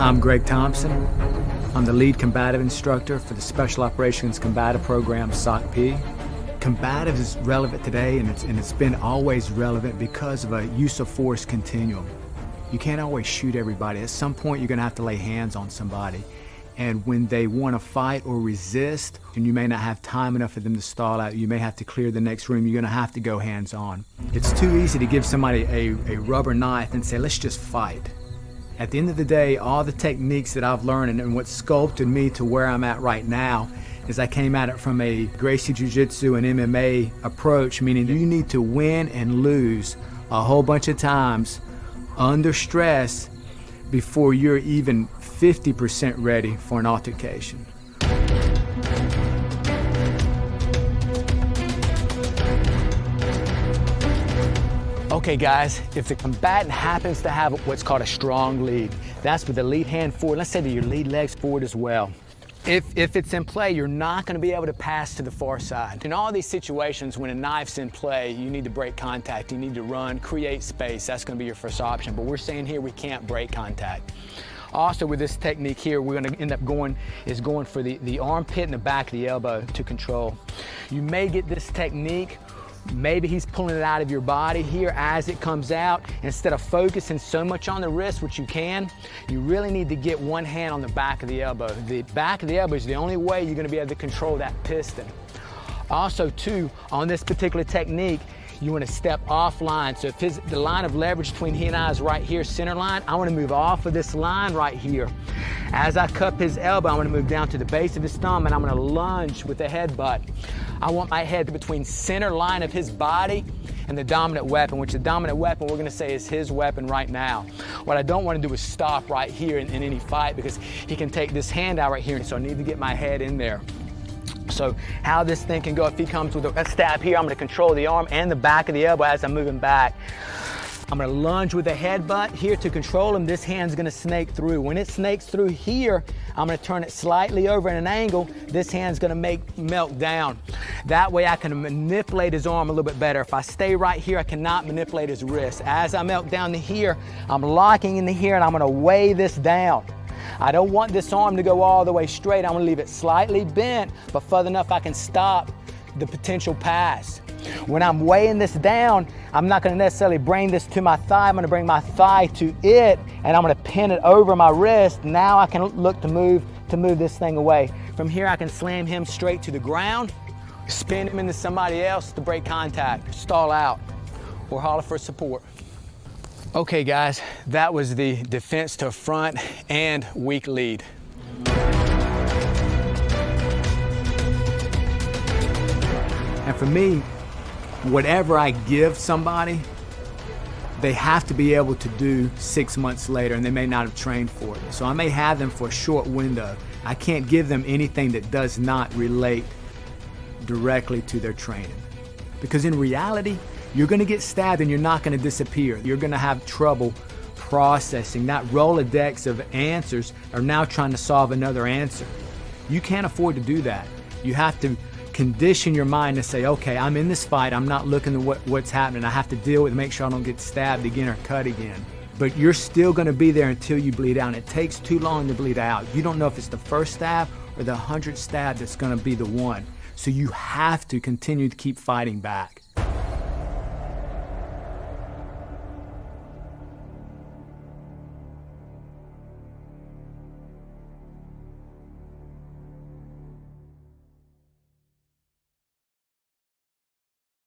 I'm Greg Thompson. I'm the lead combative instructor for the Special Operations Combatives Program, SOCP. Combative is relevant today, and it's been always relevant because of a use of force continuum. You can't always shoot everybody. At some point, you're going to have to lay hands on somebody. And when they want to fight or resist, and you may not have time enough for them to stall out, you may have to clear the next room, you're going to have to go hands-on. It's too easy to give somebody a rubber knife and say, let's just fight. At the end of the day, all the techniques that I've learned and what sculpted me to where I'm at right now is I came at it from a Gracie Jiu-Jitsu and MMA approach, meaning you need to win and lose a whole bunch of times under stress before you're even 50% ready for an altercation. Okay guys, if the combatant happens to have what's called a strong lead, that's with the lead hand forward, let's say that your lead leg's forward as well. If it's in play, you're not going to be able to pass to the far side. In all these situations, when a knife's in play, you need to break contact, you need to run, create space. That's going to be your first option, but we're saying here we can't break contact. Also with this technique here, we're going to end up going for the armpit and the back of the elbow to control. You may get this technique, maybe he's pulling it out of your body here as it comes out. Instead of focusing so much on the wrist, which you can, you really need to get one hand on the back of the elbow. The back of the elbow is the only way you're going to be able to control that piston. Also too, on this particular technique, you want to step offline. So if the line of leverage between he and I is right here, center line, I want to move off of this line right here. As I cup his elbow, I want to move down to the base of his thumb, and I'm going to lunge with the headbutt. I want my head between center line of his body and the dominant weapon, which the dominant weapon we're going to say is his weapon right now. What I don't want to do is stop right here in any fight, because he can take this hand out right here, so I need to get my head in there. So how this thing can go, if he comes with a stab here, I'm going to control the arm and the back of the elbow as I'm moving back. I'm going to lunge with a headbutt here to control him. This hand's going to snake through. When it snakes through here, I'm going to turn it slightly over at an angle. This hand's going to melt down. That way I can manipulate his arm a little bit better. If I stay right here, I cannot manipulate his wrist. As I melt down to here, I'm locking into here, and I'm going to weigh this down. I don't want this arm to go all the way straight. I'm going to leave it slightly bent, but further enough I can stop the potential pass. When I'm weighing this down, I'm not going to necessarily bring this to my thigh. I'm going to bring my thigh to it, and I'm going to pin it over my wrist. Now I can look to move this thing away. From here I can slam him straight to the ground, spin him into somebody else to break contact, stall out, or holler for support. Okay guys, that was the defense to front and weak lead. And for me, whatever I give somebody, they have to be able to do 6 months later, and they may not have trained for it. So I may have them for a short window. I can't give them anything that does not relate directly to their training. Because in reality, you're going to get stabbed and you're not going to disappear. You're going to have trouble processing. That Rolodex of answers are now trying to solve another answer. You can't afford to do that. You have to condition your mind to say, okay, I'm in this fight. I'm not looking at what's happening. I have to deal with it, make sure I don't get stabbed again or cut again. But you're still going to be there until you bleed out. And it takes too long to bleed out. You don't know if it's the first stab or the 100th stab that's going to be the one. So you have to continue to keep fighting back.